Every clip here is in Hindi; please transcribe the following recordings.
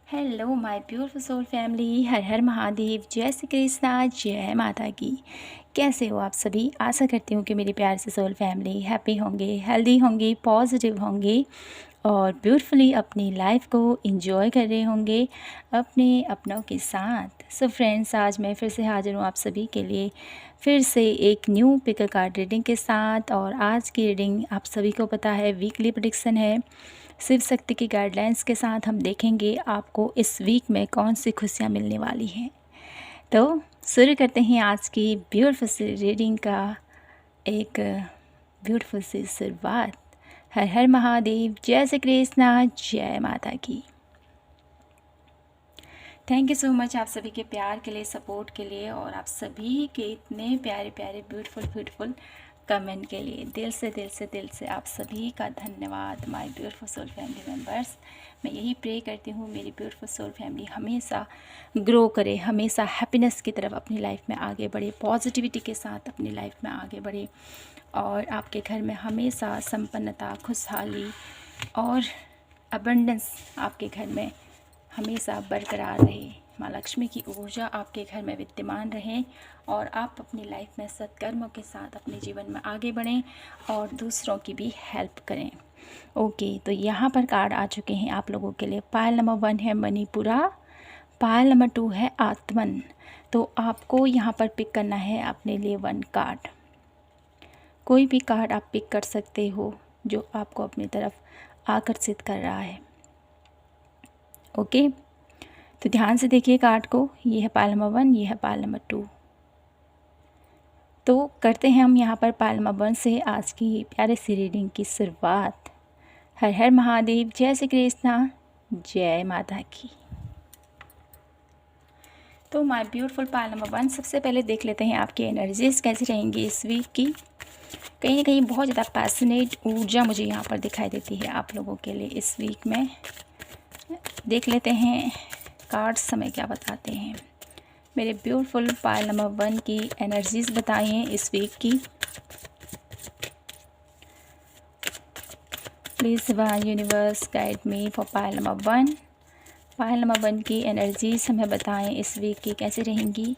Hello my beautiful soul family, हर हर महादेव, जय श्री कृष्णा, जय माता की। कैसे हो आप सभी? आशा करती हूँ कि मेरी प्यार से सोल फैमिली हैप्पी होंगे, हेल्दी होंगे, पॉजिटिव होंगे और ब्यूटीफुली अपनी लाइफ को एंजॉय कर रहे होंगे अपने अपनों के साथ। सो फ्रेंड्स, आज मैं फिर से हाजिर हूँ आप सभी के लिए फिर से एक न्यू पिक कार्ड रीडिंग के साथ। और आज की रीडिंग आप सभी को पता है वीकली प्रेडिक्शन है। शिव शक्ति की गाइडलाइंस के साथ हम देखेंगे आपको इस वीक में कौन सी खुशियाँ मिलने वाली हैं। तो शुरू करते हैं आज की ब्यूटीफुल सी रीडिंग का एक ब्यूटीफुल सी शुरुआत। हर हर महादेव, जय श्री कृष्णा, जय माता की। थैंक यू सो मच आप सभी के प्यार के लिए, सपोर्ट के लिए और आप सभी के इतने प्यारे प्यारे ब्यूटीफुल कमेंट के लिए दिल से आप सभी का धन्यवाद my beautiful soul family members. मैं यही प्रे करती हूँ मेरी ब्यूटीफुल सोल फैमिली हमेशा ग्रो करे, हमेशा हैप्पीनेस की तरफ अपनी लाइफ में आगे बढ़े, पॉजिटिविटी के साथ अपनी लाइफ में आगे बढ़े और आपके घर में हमेशा संपन्नता, खुशहाली और अबंडेंस आपके घर में हमेशा बरकरार रहे। माँ लक्ष्मी की ऊर्जा आपके घर में विद्यमान रहे और आप अपनी लाइफ में सत्कर्मों के साथ अपने जीवन में आगे बढ़ें और दूसरों की भी हेल्प करें। ओके, तो यहाँ पर कार्ड आ चुके हैं आप लोगों के लिए। पायल नंबर 1 है मणिपुरा, पायल नंबर 2 है आत्मन। तो आपको यहाँ पर पिक करना है अपने लिए 1 कार्ड। कोई भी कार्ड आप पिक कर सकते हो जो आपको अपनी तरफ आकर्षित कर रहा है। ओके, तो ध्यान से देखिए कार्ड को। ये है पायल नंबर 1, ये है पायल नंबर 2। तो करते हैं हम यहाँ पर पायल नंबर 1 से आज की प्यारे सी रीडिंग की शुरुआत। हर हर महादेव, जय श्री कृष्णा, जय माता की। तो माय ब्यूटीफुल पायल नंबर 1, सबसे पहले देख लेते हैं आपकी एनर्जीज कैसी रहेंगी इस वीक की। कहीं ना कहीं बहुत ज़्यादा पैशनेट ऊर्जा मुझे यहाँ पर दिखाई देती है आप लोगों के लिए इस वीक में। देख लेते हैं कार्ड्स हमें क्या बताते हैं। मेरे ब्यूटीफुल पायल नंबर 1 की एनर्जीज बताइए इस वीक की। Please divine universe guide me for Payal number 1। Pile number 1 की एनर्जीज हमें बताएं इस वीक की कैसे रहेंगी।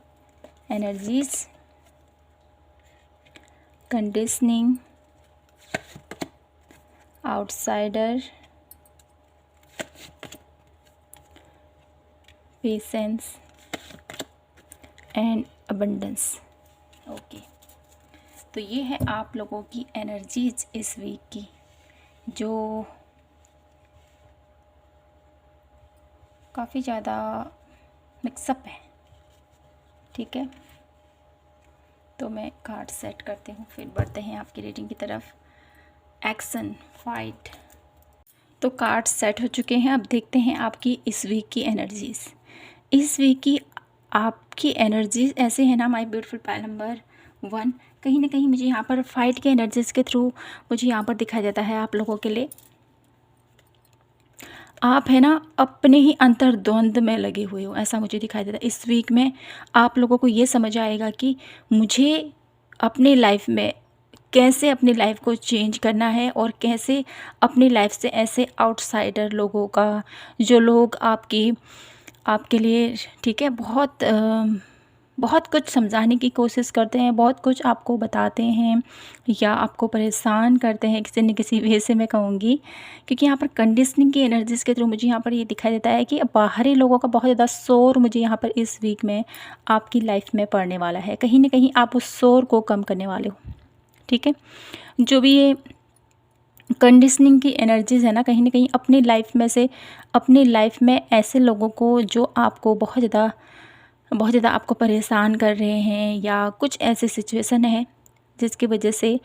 Energies, conditioning, outsider, patience and abundance. Okay, तो ये है आप लोगों की एनर्जीज इस वीक की जो काफ़ी ज़्यादा मिक्सअप है। ठीक है, तो मैं कार्ड सेट करती हूँ, फिर बढ़ते हैं आपकी रीडिंग की तरफ। Action, fight. तो कार्ड सेट हो चुके हैं। अब देखते हैं आपकी इस वीक की एनर्जीज। इस वीक की आपकी एनर्जीज ऐसे है ना माय ब्यूटीफुल पायल नंबर 1, कहीं ना कहीं मुझे यहाँ पर फाइट के एनर्जीज के थ्रू मुझे यहाँ पर दिखाया जाता है आप लोगों के लिए। आप है ना अपने ही अंतर्द्वंद में लगे हुए हो, ऐसा मुझे दिखाई देता है इस वीक में। आप लोगों को ये समझ आएगा कि मुझे अपनी लाइफ में कैसे अपनी लाइफ को चेंज करना है और कैसे अपनी लाइफ से ऐसे आउटसाइडर लोगों का, जो लोग आपके लिए ठीक है बहुत कुछ समझाने की कोशिश करते हैं, बहुत कुछ आपको बताते हैं या आपको परेशान करते हैं किसी न किसी वे से, मैं कहूँगी। क्योंकि यहाँ पर कंडीशनिंग की एनर्जीज़ के थ्रू मुझे यहाँ पर ये दिखाई देता है कि बाहरी लोगों का बहुत ज़्यादा शोर मुझे यहाँ पर इस वीक में आपकी लाइफ में पड़ने वाला है। कहीं ना कहीं आप उस शोर को कम करने वाले हो। ठीक है, जो भी ये कंडीशनिंग की एनर्जीज़ है ना, कहीं ना कहीं अपनी लाइफ में ऐसे लोगों को जो आपको बहुत ज़्यादा आपको परेशान कर रहे हैं या कुछ ऐसे सिचुएशन है जिसकी वजह से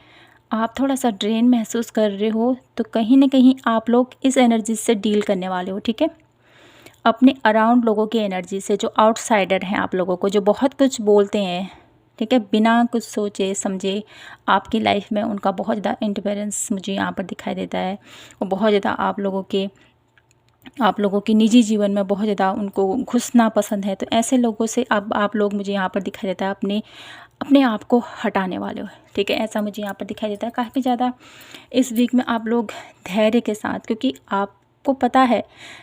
आप थोड़ा सा ड्रेन महसूस कर रहे हो, तो कहीं ना कहीं आप लोग इस एनर्जी से डील करने वाले हो। ठीक है, अपने अराउंड लोगों की एनर्जी से, जो आउटसाइडर हैं आप लोगों को, जो बहुत कुछ बोलते हैं, ठीक है, बिना कुछ सोचे समझे आपकी लाइफ में उनका बहुत ज़्यादा इंटरफेरेंस मुझे यहाँ पर दिखाई देता है। और बहुत ज़्यादा आप लोगों के निजी जीवन में बहुत ज़्यादा उनको घुसना पसंद है। तो ऐसे लोगों से अब आप लोग मुझे यहाँ पर दिखाई देता है अपने आप को हटाने वाले हो। ठीक है, ऐसा मुझे यहाँ पर दिखाई देता है काफ़ी ज़्यादा इस वीक में आप लोग धैर्य के साथ, क्योंकि आप आपको पता है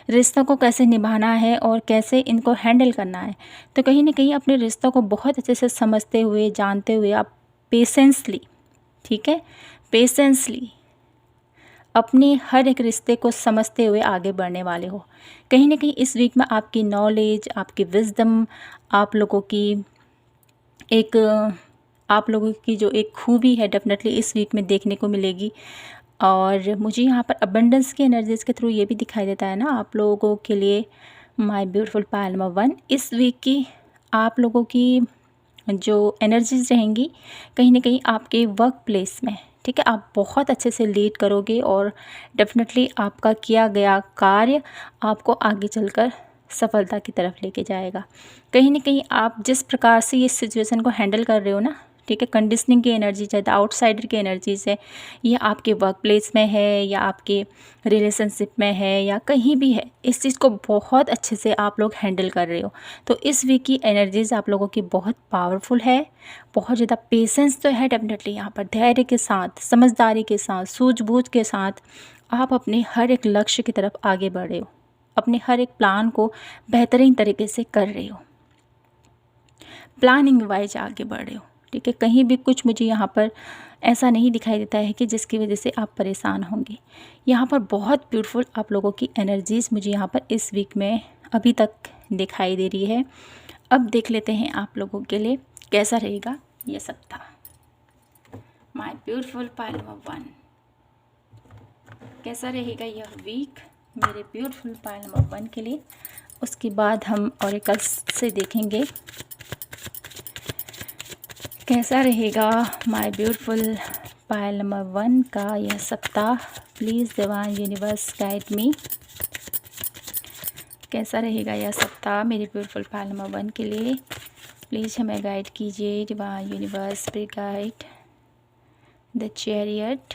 रिश्तों को कैसे निभाना है और कैसे इनको हैंडल करना है। तो कहीं ना कहीं अपने रिश्तों को बहुत अच्छे से समझते हुए, जानते हुए आप पेशेंसली, ठीक है, पेशेंसली अपने हर एक रिश्ते को समझते हुए आगे बढ़ने वाले हो। कहीं ना कहीं इस वीक में आपकी नॉलेज, आपकी विजडम, आप लोगों की एक आप लोगों की जो एक खूबी है डेफिनेटली इस वीक में देखने को मिलेगी। और मुझे यहाँ पर अबंडेंस की एनर्जीज़ के थ्रू ये भी दिखाई देता है ना आप लोगों के लिए, माय ब्यूटीफुल पायल नंबर 1, इस वीक की आप लोगों की जो एनर्जीज़ रहेंगी कहीं ना कहीं आपके वर्क प्लेस में, ठीक है, आप बहुत अच्छे से लीड करोगे और डेफिनेटली आपका किया गया कार्य आपको आगे चलकर सफलता की तरफ लेके जाएगा। कहीं ना कहीं आप जिस प्रकार से ये सिचुएशन को हैंडल कर रहे हो ना, ठीक है, कंडीशनिंग की एनर्जी चाहे आउटसाइडर की एनर्जीज है, ये आपके वर्क प्लेस में है या आपके रिलेशनशिप में है या कहीं भी है, इस चीज़ को बहुत अच्छे से आप लोग हैंडल कर रहे हो। तो इस वीक की एनर्जीज आप लोगों की बहुत पावरफुल है, बहुत ज़्यादा पेशेंस तो है डेफिनेटली यहाँ पर, धैर्य के साथ, समझदारी के साथ, सूझबूझ के साथ आप अपने हर एक लक्ष्य की तरफ आगे बढ़ रहे हो, अपने हर एक प्लान को बेहतरीन तरीके से कर रहे हो, प्लानिंग वाइज आगे बढ़ रहे हो, ठीक है। कहीं भी कुछ मुझे यहाँ पर ऐसा नहीं दिखाई देता है कि जिसकी वजह से आप परेशान होंगे। यहाँ पर बहुत ब्यूटीफुल आप लोगों की एनर्जीज़ मुझे यहाँ पर इस वीक में अभी तक दिखाई दे रही है। अब देख लेते हैं आप लोगों के लिए कैसा रहेगा ये सप्ताह। माय ब्यूटीफुल पायल नंबर 1, कैसा रहेगा यह वीक मेरे ब्यूटीफुल पायल नंबर 1 के लिए। उसके बाद हम ऑरेकल्स से देखेंगे कैसा रहेगा माय ब्यूटीफुल पायल नंबर 1 का यह सप्ताह। Please divine universe guide me, कैसा रहेगा यह सप्ताह मेरे ब्यूटीफुल पायल नंबर 1 के लिए। प्लीज़ हमें गाइड कीजिए divine universe, please guide the chariot,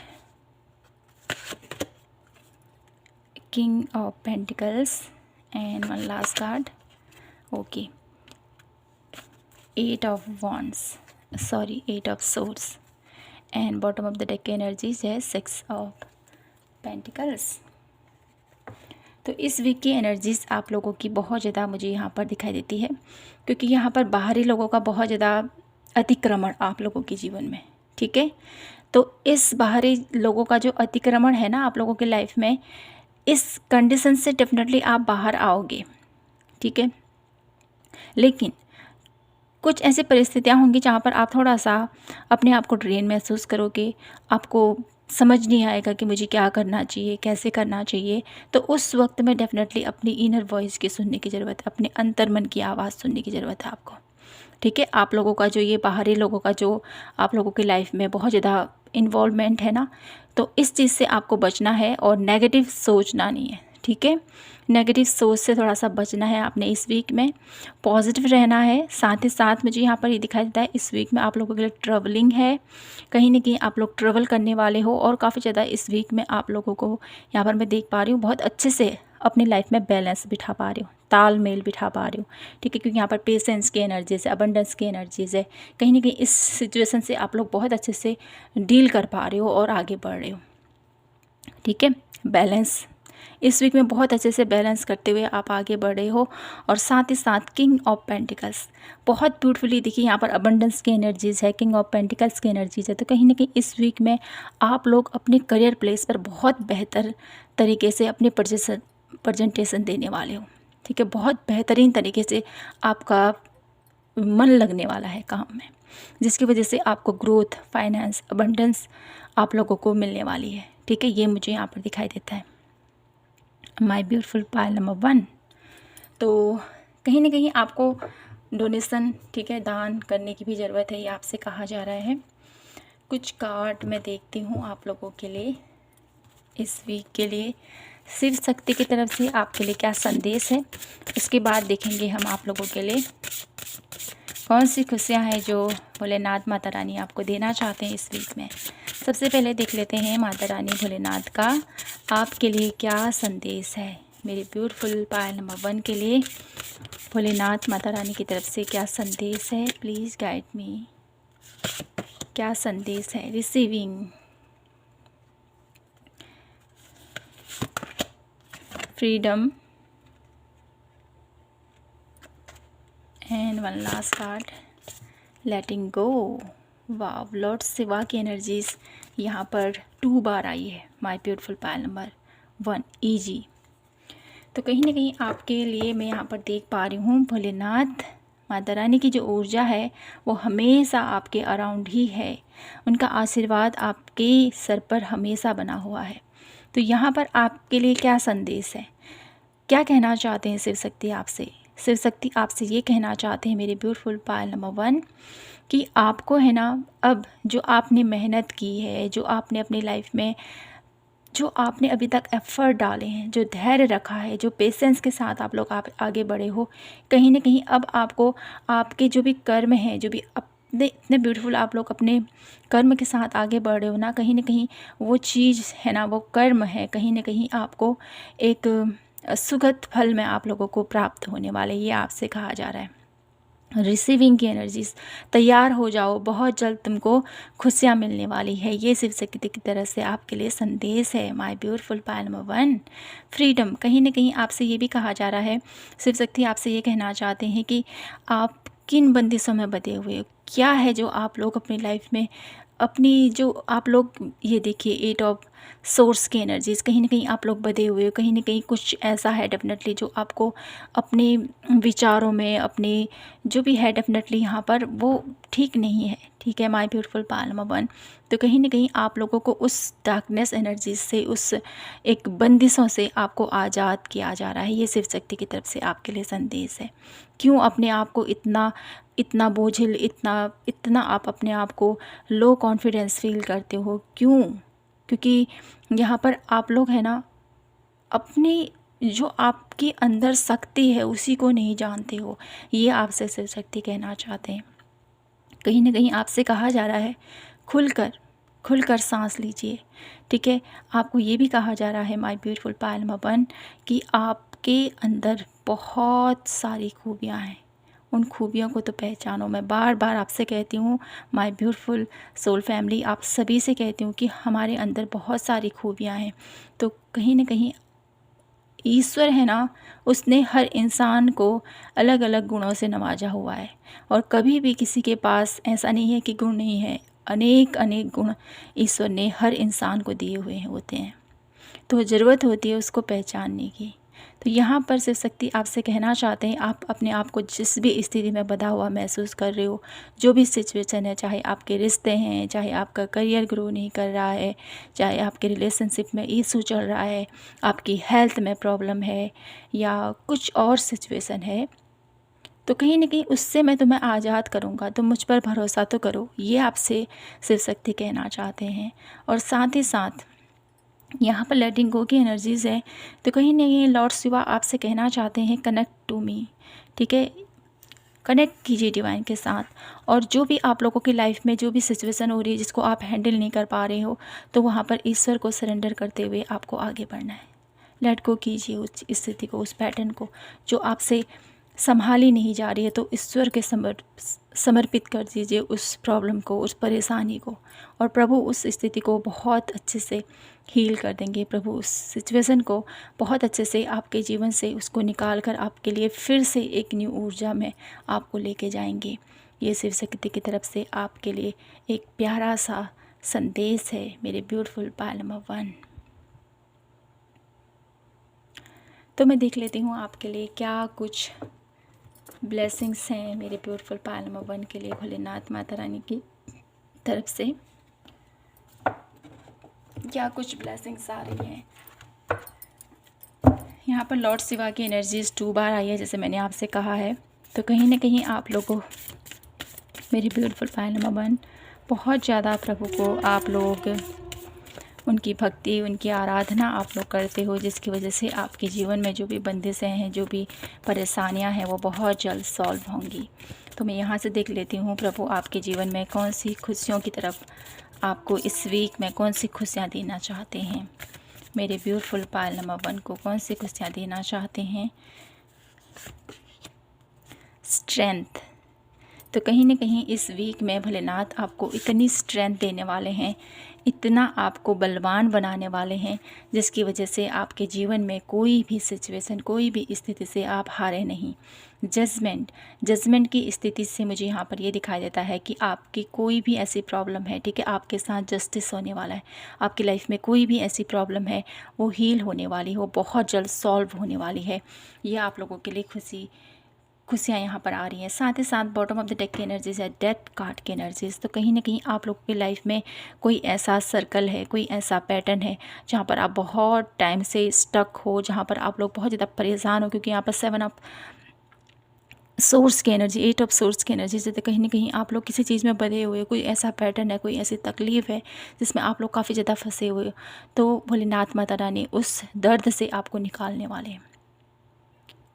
king of pentacles and one last card, okay, 8 of wands, sorry 8 of swords and bottom of the deck energies है 6 ऑफ पेंटिकल्स। तो इस वीक की एनर्जीज़ आप लोगों की बहुत ज़्यादा मुझे यहाँ पर दिखाई देती है, क्योंकि यहाँ पर बाहरी लोगों का बहुत ज़्यादा अतिक्रमण आप लोगों के जीवन में, ठीक है। तो इस बाहरी लोगों का जो अतिक्रमण है ना आप लोगों के लाइफ में, इस कंडीशन से डेफिनेटली आप बाहर आओगे, ठीक है। लेकिन कुछ ऐसी परिस्थितियाँ होंगी जहाँ पर आप थोड़ा सा अपने आप को ड्रेन महसूस करोगे, आपको समझ नहीं आएगा कि मुझे क्या करना चाहिए, कैसे करना चाहिए। तो उस वक्त में डेफिनेटली अपनी इनर वॉइस की सुनने की ज़रूरत है, अपने अंतर्मन की आवाज़ सुनने की ज़रूरत है आपको, ठीक है। आप लोगों का जो ये बाहरी लोगों का जो आप लोगों की लाइफ में बहुत ज़्यादा इन्वॉल्वमेंट है ना, तो इस चीज़ से आपको बचना है और नेगेटिव सोचना नहीं है, ठीक है। नेगेटिव सोच से थोड़ा सा बचना है आपने इस वीक में, पॉजिटिव रहना है। साथ ही साथ मुझे यहाँ पर ये दिखाई देता है इस वीक में आप लोगों के लिए ट्रैवलिंग है, कहीं ना कहीं आप लोग ट्रैवल करने वाले हो और काफ़ी ज़्यादा इस वीक में आप लोगों को यहाँ पर मैं देख पा रही हूँ बहुत अच्छे से अपनी लाइफ में बैलेंस बिठा पा रही हो, तालमेल बिठा पा रही हो, ठीक है। क्योंकि यहाँ पर पेशेंस की एनर्जीज है, अबंडेंस की एनर्जीज है, कहीं ना कहीं इस सिचुएशन से आप लोग बहुत अच्छे से डील कर पा रहे हो और आगे बढ़ रहे हो, ठीक है। बैलेंस इस वीक में बहुत अच्छे से बैलेंस करते हुए आप आगे बढ़ रहे हो। और साथ ही साथ किंग ऑफ पेंटिकल्स बहुत ब्यूटीफुली देखिए, यहाँ पर अबंडेंस की एनर्जीज़ है, किंग ऑफ पेंटिकल्स की एनर्जीज़ है। तो कहीं ना कहीं इस वीक में आप लोग अपने करियर प्लेस पर बहुत बेहतर तरीके से अपने प्रेजेंटेशन देने वाले हो, ठीक है। बहुत बेहतरीन तरीके से आपका मन लगने वाला है काम में, जिसकी वजह से आपको ग्रोथ, फाइनेंस, अबंडेंस आप लोगों को मिलने वाली है, ठीक है। ये मुझे यहाँ पर दिखाई देता है माय ब्यूटीफुल पायल नंबर 1। तो कहीं ना कहीं आपको डोनेशन, ठीक है, दान करने की भी ज़रूरत है, ये आपसे कहा जा रहा है। कुछ कार्ड मैं देखती हूँ आप लोगों के लिए इस वीक के लिए, शिव शक्ति की तरफ से आपके लिए क्या संदेश है। उसके बाद देखेंगे हम आप लोगों के लिए कौन सी खुशियाँ हैं जो भोलेनाथ माता रानी आपको देना चाहते हैं इस वीक में। सबसे पहले देख लेते हैं माता रानी भोलेनाथ का आपके लिए क्या संदेश है। मेरे ब्यूटीफुल पायल नंबर 1 के लिए भोलेनाथ माता रानी की तरफ से क्या संदेश है, प्लीज़ गाइड मी, क्या संदेश है। Receiving, freedom, and one last card, letting go. Wow, Lord Shiva की एनर्जीज यहाँ पर 2 बार आई है। My beautiful pile number 1 easy. तो कहीं ना कहीं आपके लिए मैं यहाँ पर देख पा रही हूँ भोलेनाथ माता रानी की जो ऊर्जा है वो हमेशा आपके अराउंड ही है। उनका आशीर्वाद आपके सर पर हमेशा बना हुआ है। तो यहाँ पर आपके लिए क्या संदेश है, क्या कहना चाहते हैं शिव शक्ति आपसे? शिव शक्ति आपसे ये कहना चाहते हैं मेरे ब्यूटीफुल पायल नंबर 1 कि आपको है ना, अब जो आपने मेहनत की है, जो आपने अपनी लाइफ में जो आपने अभी तक एफ़र्ट डाले हैं, जो धैर्य रखा है, जो पेशेंस के साथ आप लोग आगे बढ़े हो, कहीं ना कहीं अब आपको आपके जो भी कर्म हैं, जो भी अपने इतने ब्यूटीफुल आप लोग अपने कर्म के साथ आगे बढ़ रहे हो ना कहीं वो चीज़ है ना, वो कर्म है, कहीं ना कहीं आपको एक सुखद फल में आप लोगों को प्राप्त होने वाले, ये आपसे कहा जा रहा है। रिसीविंग की एनर्जीज, तैयार हो जाओ, बहुत जल्द तुमको खुशियाँ मिलने वाली है, ये शिव शक्ति की तरफ से आपके लिए संदेश है। My beautiful pile number 1 freedom, कहीं ना कहीं आपसे ये भी कहा जा रहा है, शिव शक्ति आपसे ये कहना चाहते हैं कि आप किन बंदिशों में बंधे हुए हो, क्या है जो आप लोग अपनी लाइफ में अपनी जो आप लोग, ये देखिए 8 ऑफ सोर्स की एनर्जीज, कहीं ना कहीं आप लोग बंधे हुए हो, कहीं ना कहीं कुछ ऐसा है डेफिनेटली जो आपको अपने विचारों में, अपने जो भी है डेफिनेटली यहाँ पर वो ठीक नहीं है। ठीक है माय ब्यूटीफुल पायल नंबर 1, तो कहीं ना कहीं आप लोगों को उस डार्कनेस एनर्जीज से, उस एक बंदिशों से आपको आज़ाद किया जा रहा है, ये शिव शक्ति की तरफ से आपके लिए संदेश है। क्यों अपने आप को इतना इतना बोझिल, इतना आप अपने आप को लो कॉन्फिडेंस फील करते हो, क्यों? क्योंकि यहाँ पर आप लोग है ना, अपनी जो आपके अंदर शक्ति है उसी को नहीं जानते हो, ये आपसे शिव शक्ति कहना चाहते हैं। कहीं ना कहीं आपसे कहा जा रहा है खुलकर सांस लीजिए। ठीक है, आपको ये भी कहा जा रहा है माय ब्यूटीफुल पायल नंबर 1 कि आपके अंदर बहुत सारी खूबियाँ हैं, उन खूबियों को तो पहचानो। मैं बार बार आपसे कहती हूँ माय ब्यूटीफुल सोल फैमिली, आप सभी से कहती हूँ कि हमारे अंदर बहुत सारी खूबियाँ हैं। तो कहीं ना कहीं ईश्वर है ना, उसने हर इंसान को अलग अलग गुणों से नवाजा हुआ है, और कभी भी किसी के पास ऐसा नहीं है कि गुण नहीं है। अनेक अनेक गुण ईश्वर ने हर इंसान को दिए हुए होते हैं, तो ज़रूरत होती है उसको पहचानने की। तो यहाँ पर शिव शक्ति आपसे कहना चाहते हैं, आप अपने आप को जिस भी स्थिति में बंधा हुआ महसूस कर रहे हो, जो भी सिचुएशन है, चाहे आपके रिश्ते हैं, चाहे आपका करियर ग्रो नहीं कर रहा है, चाहे आपके रिलेशनशिप में इशू चल रहा है, आपकी हेल्थ में प्रॉब्लम है, या कुछ और सिचुएशन है, तो कहीं ना कहीं उससे मैं तुम्हें आज़ाद करूँगा, तुम मुझ पर भरोसा तो करो, ये आपसे शिव शक्ति कहना चाहते हैं। और साथ ही साथ यहाँ पर लेटिंग गो की एनर्जीज़ है, तो कहीं ना कहीं लॉर्ड शिवा आपसे कहना चाहते हैं कनेक्ट टू मी। ठीक है, कनेक्ट कीजिए डिवाइन के साथ, और जो भी आप लोगों की लाइफ में जो भी सिचुएशन हो रही है जिसको आप हैंडल नहीं कर पा रहे हो, तो वहाँ पर ईश्वर को सरेंडर करते हुए आपको आगे बढ़ना है। लेट गो कीजिए उस स्थिति को, उस पैटर्न को जो आपसे संभाली नहीं जा रही है, तो ईश्वर के समर्पित कर दीजिए उस प्रॉब्लम को, उस परेशानी को, और प्रभु उस स्थिति को बहुत अच्छे से हील कर देंगे। प्रभु उस सिचुएशन को बहुत अच्छे से आपके जीवन से उसको निकाल कर आपके लिए फिर से एक न्यू ऊर्जा में आपको लेके जाएंगे। ये शिव शक्ति की तरफ से आपके लिए एक प्यारा सा संदेश है मेरे ब्यूटीफुल पायल नंबर 1। तो मैं देख लेती हूँ आपके लिए क्या कुछ ब्लेसिंग्स हैं मेरे ब्यूटीफुल पायल नंबर 1 के लिए भोलेनाथ माता रानी की तरफ से, क्या कुछ ब्लेसिंग्स आ रही हैं। यहाँ पर लॉर्ड शिवा की एनर्जीज 2 बार आई है, जैसे मैंने आपसे कहा है। तो कहीं ना कहीं आप लोगों, मेरी ब्यूटीफुल पायल नंबर 1, बहुत ज़्यादा प्रभु को आप लोग उनकी भक्ति, उनकी आराधना आप लोग करते हो, जिसकी वजह से आपके जीवन में जो भी बंदिशें हैं, जो भी परेशानियां हैं, वो बहुत जल्द सॉल्व होंगी। तो मैं यहाँ से देख लेती हूँ प्रभु आपके जीवन में कौन सी खुशियों की तरफ आपको इस वीक में कौन सी खुशियाँ देना चाहते हैं। मेरे ब्यूटीफुल पायल नंबर 1 को कौन सी खुशियाँ देना चाहते हैं। स्ट्रेंथ, तो कहीं न कहीं इस वीक में भोलेनाथ आपको इतनी स्ट्रेंथ देने वाले हैं, इतना आपको बलवान बनाने वाले हैं, जिसकी वजह से आपके जीवन में कोई भी सिचुएशन, कोई भी स्थिति से आप हारे नहीं। जजमेंट की स्थिति से मुझे यहाँ पर ये दिखाई देता है कि आपकी कोई भी ऐसी प्रॉब्लम है, ठीक है, आपके साथ जस्टिस होने वाला है। आपकी लाइफ में कोई भी ऐसी प्रॉब्लम है वो हील होने वाली, वो बहुत जल्द सॉल्व होने वाली है। ये आप लोगों के लिए खुशियाँ यहाँ पर आ रही हैं। साथ ही साथ बॉटम ऑफ द डेक की एनर्जीज है डेथ कार्ड की एनर्जीज। तो कहीं ना कहीं आप लोगों की लाइफ में कोई ऐसा सर्कल है, कोई ऐसा पैटर्न है जहाँ पर आप बहुत टाइम से स्टक हो, जहाँ पर आप लोग बहुत ज़्यादा परेशान हो, क्योंकि यहाँ पर 7 ऑफ सोर्स की एनर्जी, 8 ऑफ सोर्स की एनर्जी से तो कहीं ना कहीं आप लोग किसी चीज़ में बंधे हुए, कोई ऐसा पैटर्न है, कोई ऐसी तकलीफ़ है जिसमें आप लोग काफ़ी ज़्यादा फंसे हुए हो। तो भोलेनाथ माता रानी उस दर्द से आपको निकालने वाले हैं,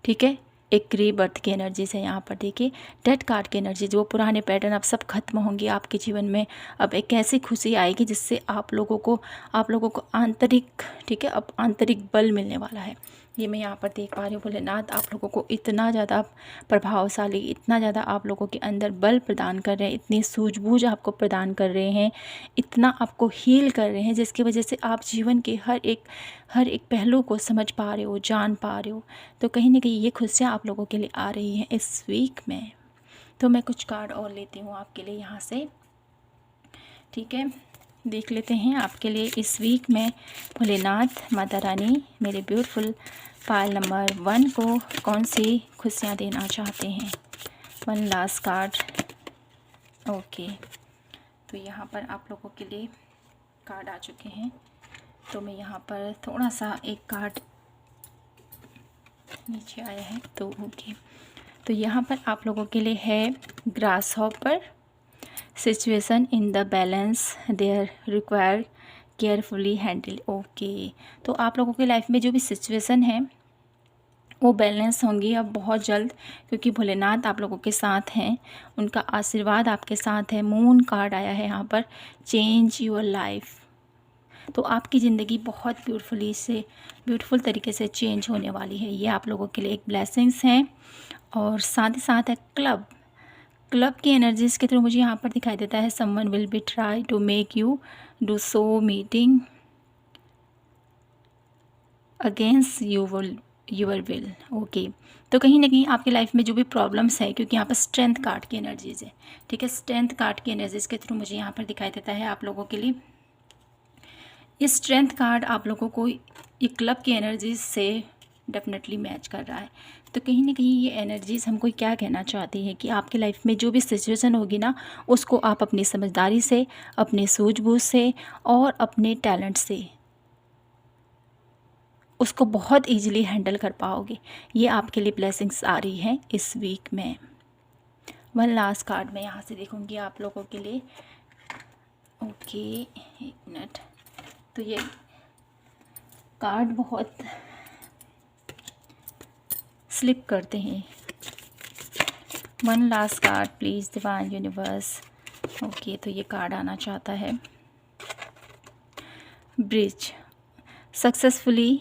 ठीक है। एक रीबर्थ की एनर्जी से यहाँ पर देखिए डेथ कार्ड की एनर्जी, जो पुराने पैटर्न अब सब खत्म होंगे आपके जीवन में। अब एक ऐसी खुशी आएगी जिससे आप लोगों को आंतरिक, ठीक है, अब आंतरिक बल मिलने वाला है। ये मैं यहाँ पर देख पा रही हूँ। भोलेनाथ आप लोगों को इतना ज़्यादा प्रभावशाली, इतना ज़्यादा आप लोगों के अंदर बल प्रदान कर रहे हैं, इतनी सूझबूझ आपको प्रदान कर रहे हैं, इतना आपको हील कर रहे हैं, जिसकी वजह से आप जीवन के हर एक पहलू को समझ पा रहे हो, जान पा रहे हो। तो कहीं ना कहीं ये खुशियाँ आप लोगों के लिए आ रही हैं इस वीक में। तो मैं कुछ कार्ड और लेती हूँ आपके लिए यहाँ से, ठीक है। देख लेते हैं आपके लिए इस वीक में भोलेनाथ माता रानी मेरे ब्यूटीफुल पायल नंबर 1 को कौन सी खुशियाँ देना चाहते हैं। 1 लास्ट कार्ड, ओके। तो यहाँ पर आप लोगों के लिए कार्ड आ चुके हैं। तो मैं यहाँ पर थोड़ा सा एक कार्ड नीचे आया है, तो ओके। तो यहाँ पर आप लोगों के लिए है grasshopper, situation in the balance there require carefully handle, okay. तो आप लोगों की लाइफ में जो भी सिचुएशन है वो बैलेंस होंगी अब बहुत जल्द, क्योंकि भोलेनाथ आप लोगों के साथ हैं, उनका आशीर्वाद आपके साथ है। मून कार्ड आया है यहाँ पर, चेंज योर लाइफ। तो आपकी ज़िंदगी बहुत ब्यूटीफुल तरीके से चेंज होने वाली है। ये आप लोगों के लिए एक ब्लेसिंग्स हैं। और साथ ही साथ है क्लब की एनर्जीज़ के थ्रू मुझे यहाँ पर दिखाई देता है someone will be try to make you do something against your will, okay. तो कहीं ना कहीं आपकी लाइफ में जो भी प्रॉब्लम्स है, क्योंकि यहाँ पर स्ट्रेंथ कार्ड की एनर्जीज़ है, ठीक है, स्ट्रेंथ कार्ड की एनर्जीज़ के थ्रू मुझे यहाँ पर दिखाई देता है आप लोगों के लिए ये स्ट्रेंथ कार्ड आप लोगों को ये क्लब की एनर्जीज से डेफिनेटली मैच कर रहा है। तो कहीं ना कहीं ये एनर्जीज़ हमको क्या कहना चाहती है कि आपकी लाइफ में जो भी सिचुएशन होगी ना, उसको आप अपनी समझदारी से, अपने सूझबूझ से और अपने टैलेंट से उसको बहुत ईजिली हैंडल कर पाओगे। ये आपके लिए ब्लेसिंग्स आ रही हैं इस वीक में। 1 लास्ट कार्ड मैं यहाँ से देखूँगी आप लोगों के लिए, ओके। एक मिनट, तो ये कार्ड बहुत स्लिप करते हैं। 1 last card please divine universe, okay. तो ये कार्ड आना चाहता है bridge, successfully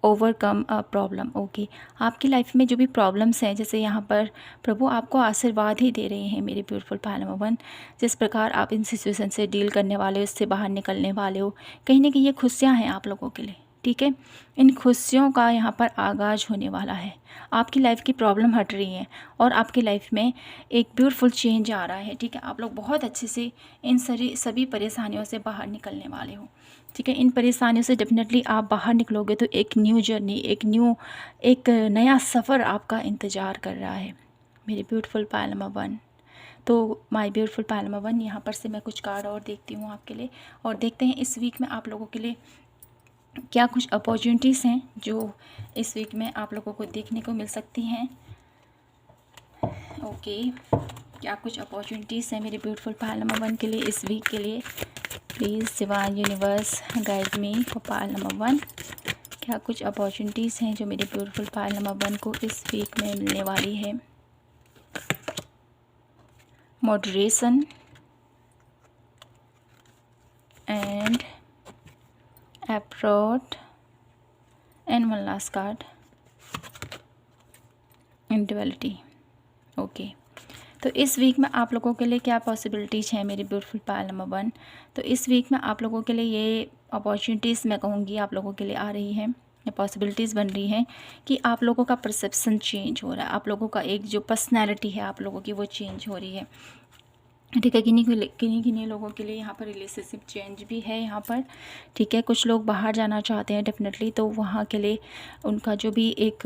overcome a problem, okay. आपकी लाइफ में जो भी प्रॉब्लम्स हैं, जैसे यहाँ पर प्रभु आपको आशीर्वाद ही दे रहे हैं मेरे ब्यूटीफुल पायल नंबर 1। जिस प्रकार आप इन सिचुएशन से डील करने वाले हो, इससे बाहर निकलने वाले हो, कहीं ना कहीं ये खुशियाँ हैं आप लोगों के लिए, ठीक है। इन खुशियों का यहाँ पर आगाज़ होने वाला है। आपकी लाइफ की प्रॉब्लम हट रही है और आपकी लाइफ में एक ब्यूटीफुल चेंज आ रहा है, ठीक है। आप लोग बहुत अच्छे से इन सभी परेशानियों से बाहर निकलने वाले हो, ठीक है। इन परेशानियों से डेफिनेटली आप बाहर निकलोगे तो एक न्यू जर्नी, एक नया सफ़र आपका इंतज़ार कर रहा है मेरे ब्यूटीफुल पायल नंबर 1। तो माय ब्यूटीफुल पायल नंबर 1, यहाँ पर से मैं कुछ कार्ड और देखती हूँ आपके लिए, और देखते हैं इस वीक में आप लोगों के लिए क्या कुछ अपॉर्चुनिटीज़ हैं जो इस वीक में आप लोगों को देखने को मिल सकती हैं, ओके। क्या कुछ अपॉर्चुनिटीज़ हैं मेरे ब्यूटीफुल पायल नंबर 1 के लिए इस वीक के लिए। Please divine universe guide me for Payal number 1। क्या कुछ अपॉर्चुनिटीज़ हैं जो मेरे ब्यूटीफुल पायल नंबर 1 को इस वीक में मिलने वाली है। Moderation and approach and 1 last card individuality, okay. तो इस वीक में आप लोगों के लिए क्या पॉसिबिलिटीज़ हैं मेरी ब्यूटीफुल पायल नंबर 1। तो इस वीक में आप लोगों के लिए ये अपॉर्चुनिटीज़ मैं कहूँगी आप लोगों के लिए आ रही हैं, ये पॉसिबिलिटीज़ बन रही हैं कि आप लोगों का परसेप्शन चेंज हो रहा है, आप लोगों का एक जो पर्सनैलिटी है आप लोगों की वो चेंज हो रही है। ठीक है, किन्हीं लोगों के लिए यहाँ पर रिलेशनशिप चेंज भी है यहाँ पर। ठीक है, कुछ लोग बाहर जाना चाहते हैं डेफिनेटली, तो वहाँ के लिए उनका जो भी एक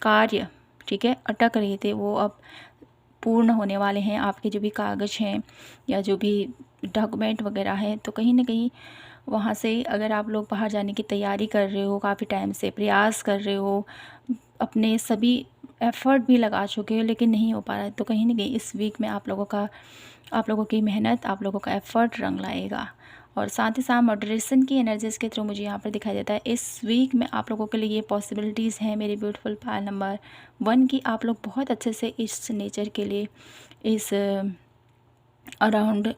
कार्य, ठीक है, अटक रहे थे वो अब पूर्ण होने वाले हैं। आपके जो भी कागज़ हैं या जो भी डॉक्यूमेंट वगैरह हैं, तो कहीं ना कहीं वहाँ से अगर आप लोग बाहर जाने की तैयारी कर रहे हो, काफ़ी टाइम से प्रयास कर रहे हो, अपने सभी एफ़र्ट भी लगा चुके हो लेकिन नहीं हो पा रहा है, तो कहीं ना कहीं इस वीक में आप लोगों की मेहनत, आप लोगों का एफ़र्ट रंग लाएगा। और साथ ही साथ मॉडरेशन की एनर्जीज़ के थ्रू मुझे यहाँ पर दिखाई देता है इस वीक में आप लोगों के लिए ये पॉसिबिलिटीज़ हैं मेरी ब्यूटीफुल पायल नंबर 1 की। आप लोग बहुत अच्छे से इस नेचर के लिए, इस अराउंड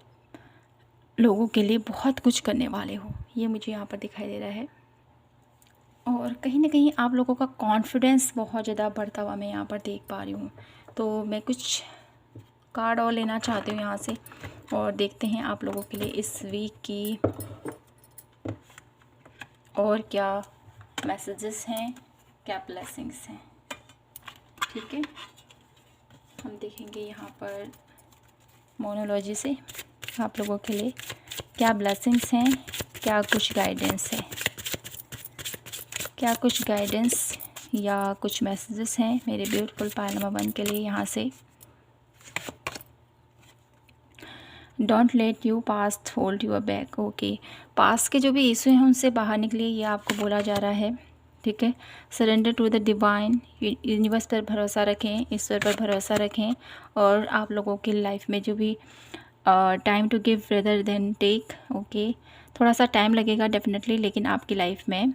लोगों के लिए बहुत कुछ करने वाले हो, ये मुझे यहाँ पर दिखाई दे रहा है। और कहीं ना कहीं आप लोगों का कॉन्फिडेंस बहुत ज़्यादा बढ़ता हुआ मैं यहाँ पर देख पा रही हूँ। तो मैं कुछ कार्ड और लेना चाहती हूँ यहाँ से, और देखते हैं आप लोगों के लिए इस वीक की और क्या मैसेजेस हैं, क्या ब्लेसिंग्स हैं। ठीक है, हम देखेंगे यहाँ पर मोनोलॉजी से आप लोगों के लिए क्या ब्लेसिंग्स हैं, क्या कुछ गाइडेंस है, क्या कुछ गाइडेंस या कुछ मैसेजेस हैं मेरे ब्यूटीफुल पायल नंबर 1 के लिए यहाँ से। Don't let you past hold you're back. Okay, past के जो भी इशू हैं उनसे बाहर निकलिए, ये आपको बोला जा रहा है। ठीक है, surrender to the divine, universe पर भरोसा रखें, ईश्वर पर भरोसा रखें। और आप लोगों की लाइफ में जो भी time to give rather than take. Okay, थोड़ा सा टाइम लगेगा डेफिनेटली, लेकिन आपकी लाइफ में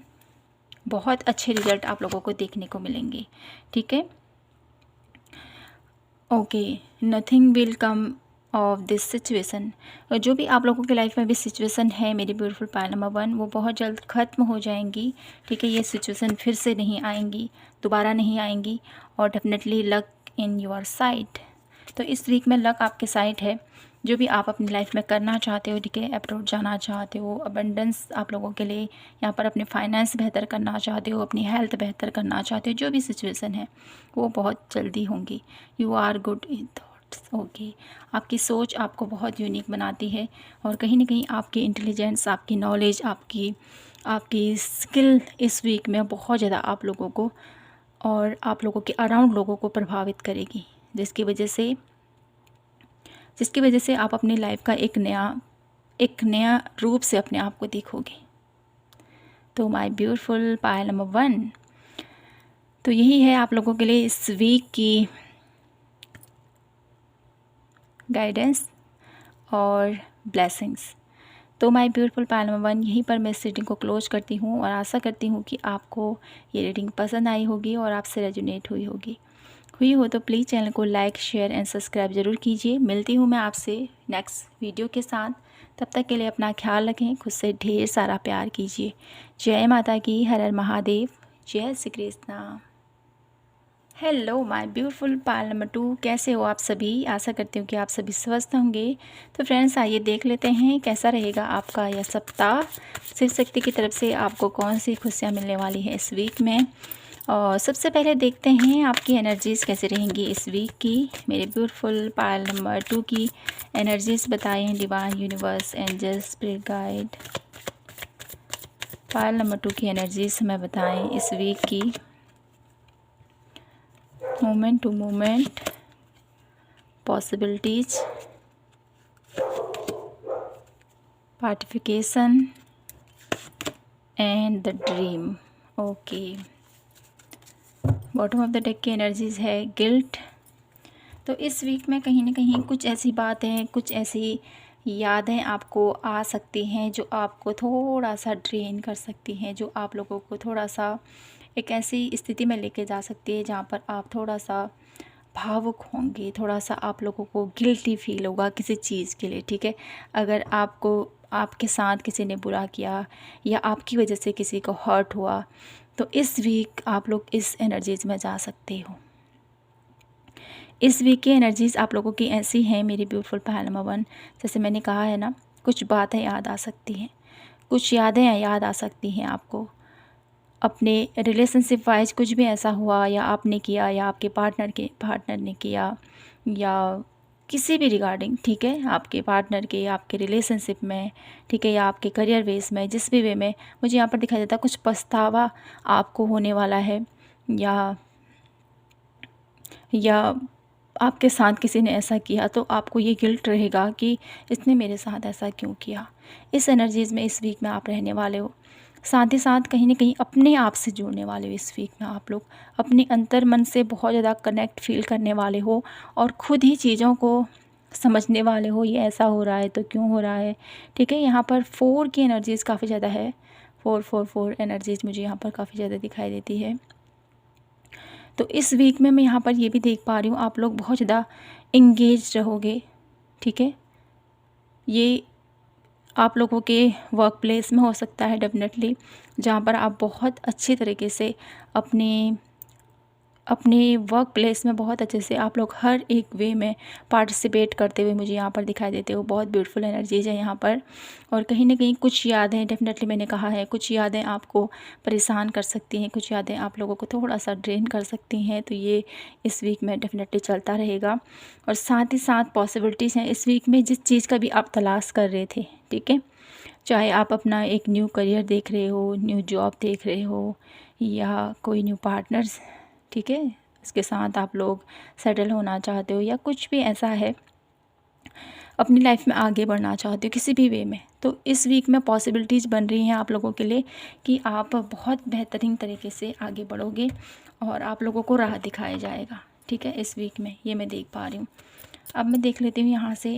बहुत अच्छे रिजल्ट आप लोगों को देखने को मिलेंगे। ठीक है, okay, nothing will come of this situation. जो भी आप लोगों की लाइफ में भी सिचुएशन है मेरी ब्यूटीफुल पायल नंबर 1, वो बहुत जल्द ख़त्म हो जाएंगी। ठीक है, ये सिचुएशन फिर से नहीं आएंगी, दोबारा नहीं आएंगी। और definitely luck in your side. तो इस वीक में लक आपके साइड है। जो भी आप अपनी लाइफ में करना चाहते हो, ठीक है, अब्रॉड जाना चाहते हो, अबंडेंस आप लोगों के लिए यहाँ पर, अपने फाइनेंस बेहतर करना चाहते हो, अपनी हेल्थ बेहतर करना चाहते हो, जो भी सिचुएशन है वो बहुत जल्दी होंगी। You are good in thoughts. Okay, आपकी सोच आपको बहुत यूनिक बनाती है, और कहीं ना कहीं आपकी इंटेलिजेंस, आपकी नॉलेज, आपकी स्किल इस वीक में बहुत ज़्यादा आप लोगों को और आप लोगों के अराउंड लोगों को प्रभावित करेगी, जिसकी वजह से आप अपनी लाइफ का एक नया रूप से अपने आप को देखोगे। तो माय ब्यूटीफुल पायल नंबर 1, तो यही है आप लोगों के लिए इस वीक की गाइडेंस और ब्लेसिंग्स। तो माय ब्यूटीफुल पायल नंबर 1, यहीं पर मैं इस रीडिंग को क्लोज करती हूँ, और आशा करती हूँ कि आपको ये रीडिंग पसंद आई होगी और आपसे रेजोनेट हुई हो तो प्लीज़ चैनल को लाइक, शेयर एंड सब्सक्राइब ज़रूर कीजिए। मिलती हूँ मैं आपसे नेक्स्ट वीडियो के साथ। तब तक के लिए अपना ख्याल रखें, खुद से ढेर सारा प्यार कीजिए। जय माता की, हर हर महादेव, जय Shri Krishna. Hello my beautiful Payal number 2, कैसे हो आप सभी? आशा करती हूँ कि आप सभी स्वस्थ होंगे। तो फ्रेंड्स, आइए देख लेते हैं कैसा रहेगा आपका यह सप्ताह। शिव शक्ति की तरफ से आपको कौन सी खुशियाँ मिलने वाली हैं इस वीक में। और सबसे पहले देखते हैं आपकी एनर्जीज़ कैसे रहेंगी इस वीक की। मेरे ब्यूटीफुल पायल नंबर 2 की एनर्जीज़ बताएं divine, universe, angels, spirit guide. Pile number 2 की एनर्जीज़ हमें बताएं इस वीक की। Moment to moment possibilities, purification and the dream. Okay, bottom of the deck की एनर्जीज है गिल्ट। तो इस वीक में कहीं ना कहीं कुछ ऐसी बातें, कुछ ऐसी यादें आपको आ सकती हैं जो आपको थोड़ा सा ड्रेन कर सकती हैं, जो आप लोगों को थोड़ा सा एक ऐसी स्थिति में लेके जा सकती है जहाँ पर आप थोड़ा सा भावुक होंगे, थोड़ा सा आप लोगों को गिल्टी फील होगा किसी चीज़ के लिए। ठीक है, अगर आपके साथ किसी ने बुरा किया या आपकी वजह से किसी को हर्ट हुआ, तो इस वीक आप लोग इस एनर्जीज में जा सकते हो। इस वीक की एनर्जीज़ आप लोगों की ऐसी हैं मेरी ब्यूटीफुल पायल नंबर 1, जैसे मैंने कहा है ना, कुछ बातें याद आ सकती हैं, कुछ यादें याद आ सकती हैं आपको अपने रिलेशनशिप वाइज। कुछ भी ऐसा हुआ या आपने किया या आपके पार्टनर ने किया, या किसी भी रिगार्डिंग, ठीक है, आपके पार्टनर के या आपके रिलेशनशिप में, ठीक है, या आपके करियर बेस में, जिस भी वे में मुझे यहाँ पर दिखाई देता है कुछ पछतावा आपको होने वाला है, या आपके साथ किसी ने ऐसा किया तो आपको ये गिल्ट रहेगा कि इसने मेरे साथ ऐसा क्यों किया। इस एनर्जीज़ में इस वीक में आप रहने वाले हो। साथ ही साथ कहीं न कहीं अपने आप से जुड़ने वाले हो। इस वीक में आप लोग अपने अंतर मन से बहुत ज़्यादा कनेक्ट फ़ील करने वाले हो और ख़ुद ही चीज़ों को समझने वाले हो, ये ऐसा हो रहा है तो क्यों हो रहा है, ठीक है। यहाँ पर 4 की एनर्जीज़ काफ़ी ज़्यादा है। 4 एनर्जीज़ मुझे यहाँ पर काफ़ी ज़्यादा दिखाई देती है। तो इस वीक में मैं यहाँ पर ये भी देख पा रही हूँ आप लोग बहुत ज़्यादा इंगेज रहोगे, ठीक है। ये आप लोगों के वर्क प्लेस में हो सकता है डेफिनेटली, जहाँ पर आप बहुत अच्छी तरीके से अपने वर्क प्लेस में बहुत अच्छे से आप लोग हर एक वे में पार्टिसिपेट करते हुए मुझे यहाँ पर दिखाई देते हो। बहुत ब्यूटीफुल एनर्जीज है यहाँ पर। और कहीं ना कहीं कुछ यादें, डेफिनेटली मैंने कहा है, कुछ यादें आपको परेशान कर सकती हैं, कुछ यादें आप लोगों को थोड़ा सा ड्रेन कर सकती हैं। तो ये इस वीक में डेफिनेटली चलता रहेगा। और साथ ही साथ पॉसिबिलिटीज़ हैं इस वीक में, जिस चीज़ का भी आप तलाश कर रहे थे, ठीक है, चाहे आप अपना एक न्यू करियर देख रहे हो, न्यू जॉब देख रहे हो, या कोई न्यू पार्टनर्स, ठीक है, इसके साथ आप लोग सेटल होना चाहते हो, या कुछ भी ऐसा है अपनी लाइफ में आगे बढ़ना चाहते हो किसी भी वे में, तो इस वीक में पॉसिबिलिटीज़ बन रही हैं आप लोगों के लिए कि आप बहुत बेहतरीन तरीके से आगे बढ़ोगे और आप लोगों को राह दिखाया जाएगा, ठीक है, इस वीक में। ये मैं देख पा रही हूँ। अब मैं देख लेती हूँ यहाँ से,